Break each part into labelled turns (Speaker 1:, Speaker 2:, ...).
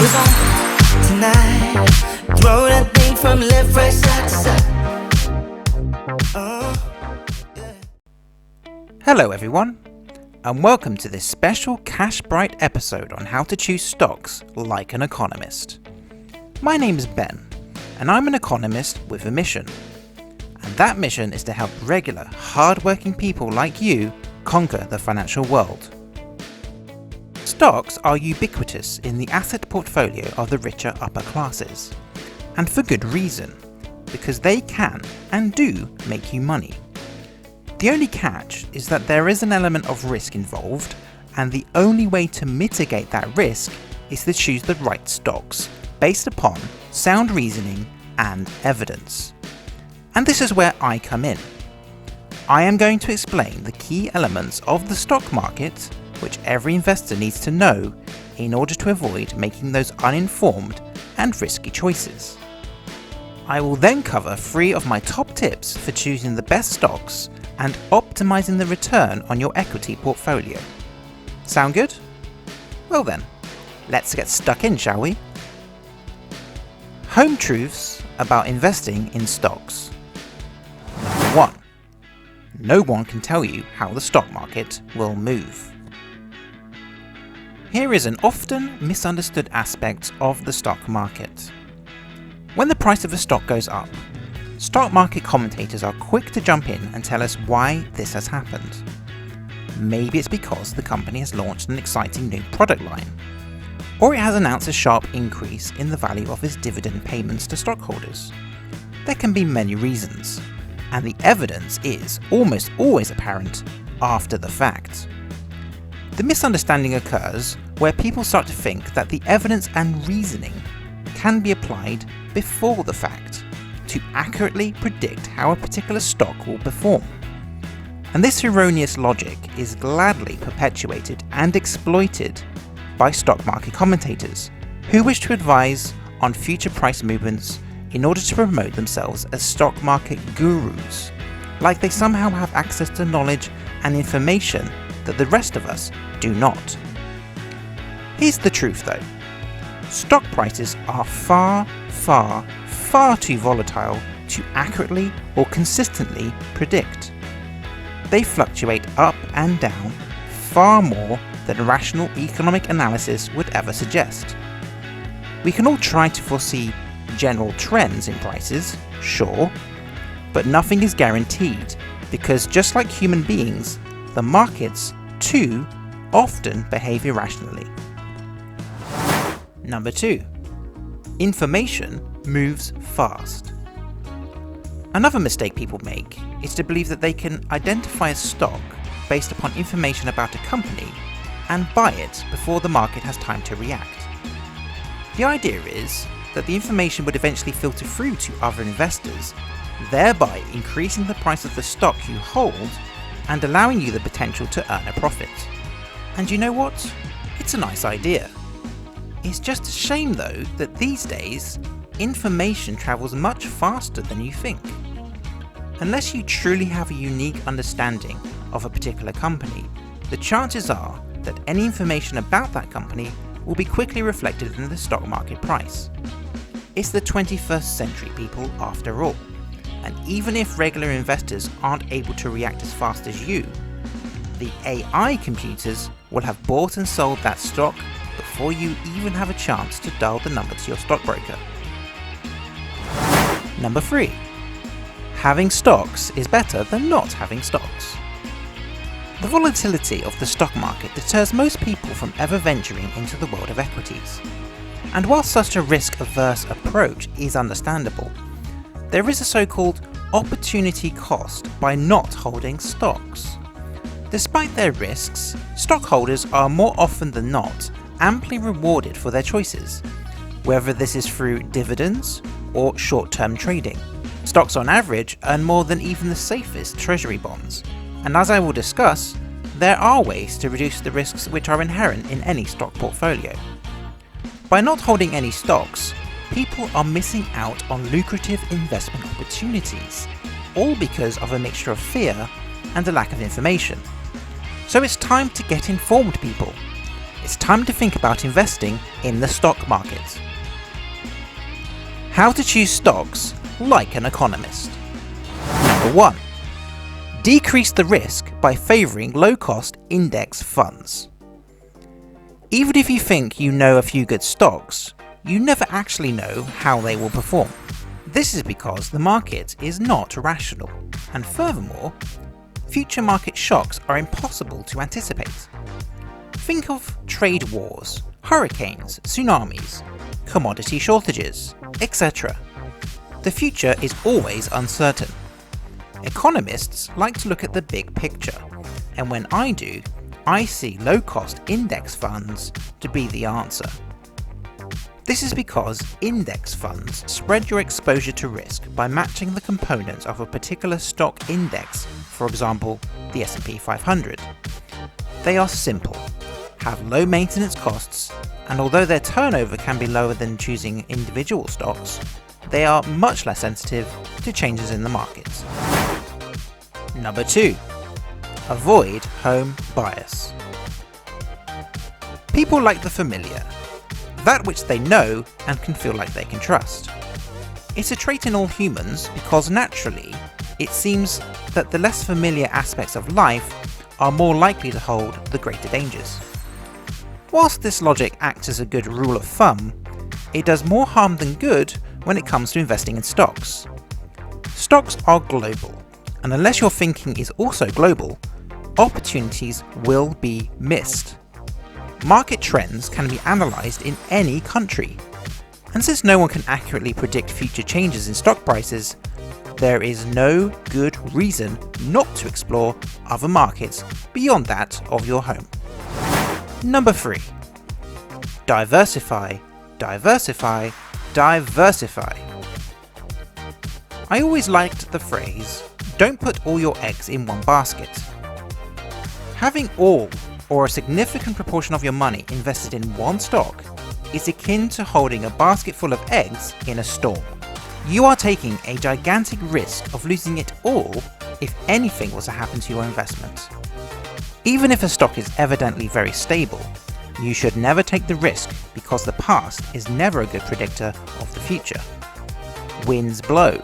Speaker 1: Who's on tonight? Throw that thing from left, right, side to side.
Speaker 2: Hello everyone, and welcome to this special Cash Bright episode on how to choose stocks like an economist. My name is Ben, and I'm an economist with a mission. And that mission is to help regular, hard-working people like you conquer the financial world. Stocks are ubiquitous in the asset portfolio of the richer upper classes. And for good reason, because they can and do make you money. The only catch is that there is an element of risk involved, and the only way to mitigate that risk is to choose the right stocks based upon sound reasoning and evidence. And this is where I come in. I am going to explain the key elements of the stock market which every investor needs to know in order to avoid making those uninformed and risky choices. I will then cover 3 of my top tips for choosing the best stocks and optimizing the return on your equity portfolio. Sound good? Well then, let's get stuck in, shall we? Home truths about investing in stocks. Number 1. No one can tell you how the stock market will move. Here is an often misunderstood aspect of the stock market. When the price of a stock goes up, stock market commentators are quick to jump in and tell us why this has happened. Maybe it's because the company has launched an exciting new product line, or it has announced a sharp increase in the value of its dividend payments to stockholders. There can be many reasons, and the evidence is almost always apparent after the fact. The misunderstanding occurs where people start to think that the evidence and reasoning can be applied before the fact to accurately predict how a particular stock will perform. And this erroneous logic is gladly perpetuated and exploited by stock market commentators who wish to advise on future price movements in order to promote themselves as stock market gurus, like they somehow have access to knowledge and information that the rest of us do not. Here's the truth though. Stock prices are far too volatile to accurately or consistently predict. They fluctuate up and down far more than rational economic analysis would ever suggest. We can all try to foresee general trends in prices, sure, but nothing is guaranteed because just like human beings, the markets, too, often behave irrationally. Number 2. Information moves fast. Another mistake people make is to believe that they can identify a stock based upon information about a company and buy it before the market has time to react. The idea is that the information would eventually filter through to other investors, thereby increasing the price of the stock you hold and allowing you the potential to earn a profit. And you know what? It's a nice idea. It's just a shame though that these days, information travels much faster than you think. Unless you truly have a unique understanding of a particular company, the chances are that any information about that company will be quickly reflected in the stock market price. It's the 21st century, people, after all. And even if regular investors aren't able to react as fast as you, the AI computers will have bought and sold that stock before you even have a chance to dial the number to your stockbroker. Number 3. Having stocks is better than not having stocks. The volatility of the stock market deters most people from ever venturing into the world of equities. And while such a risk-averse approach is understandable, there is a so-called opportunity cost by not holding stocks. Despite their risks, stockholders are more often than not amply rewarded for their choices, whether this is through dividends or short-term trading. Stocks on average earn more than even the safest treasury bonds, and as I will discuss, there are ways to reduce the risks which are inherent in any stock portfolio. By not holding any stocks, people are missing out on lucrative investment opportunities, all because of a mixture of fear and a lack of information. So it's time to get informed, people. it's time to think about investing in the stock market. How to choose stocks like an economist. Number 1. Decrease the risk by favouring low-cost index funds. Even if you think you know a few good stocks, you never actually know how they will perform. This is because the market is not rational, and furthermore, future market shocks are impossible to anticipate. Think of trade wars, hurricanes, tsunamis, commodity shortages, etc. The future is always uncertain. Economists like to look at the big picture, and when I do, I see low-cost index funds to be the answer. This is because index funds spread your exposure to risk by matching the components of a particular stock index, for example, the S&P 500. They are simple, have low maintenance costs, and although their turnover can be lower than choosing individual stocks, they are much less sensitive to changes in the markets. Number 2. Avoid home bias. People like the familiar, that which they know and can feel like they can trust. It's a trait in all humans because naturally, it seems that the less familiar aspects of life are more likely to hold the greater dangers. Whilst this logic acts as a good rule of thumb, it does more harm than good when it comes to investing in stocks. Stocks are global, and unless your thinking is also global, opportunities will be missed. Market trends can be analysed in any country, and since no one can accurately predict future changes in stock prices, there is no good reason not to explore other markets beyond that of your home. Number 3. Diversify, diversify, diversify. I always liked the phrase, don't put all your eggs in one basket. Having all or a significant proportion of your money invested in one stock is akin to holding a basket full of eggs in a storm. You are taking a gigantic risk of losing it all if anything was to happen to your investment. Even if a stock is evidently very stable, you should never take the risk because the past is never a good predictor of the future. Winds blow,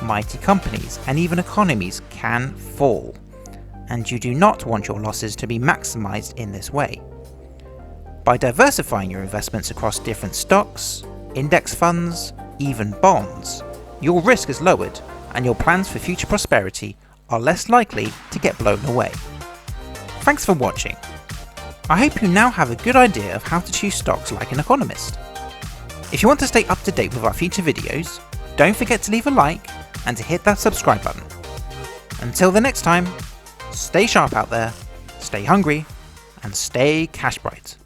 Speaker 2: mighty companies and even economies can fall, and you do not want your losses to be maximized in this way. By diversifying your investments across different stocks, index funds, even bonds, your risk is lowered and your plans for future prosperity are less likely to get blown away. Thanks for watching. I hope you now have a good idea of how to choose stocks like an economist. If you want to stay up to date with our future videos, don't forget to leave a like and to hit that subscribe button. Until the next time, stay sharp out there, stay hungry, and stay cash bright.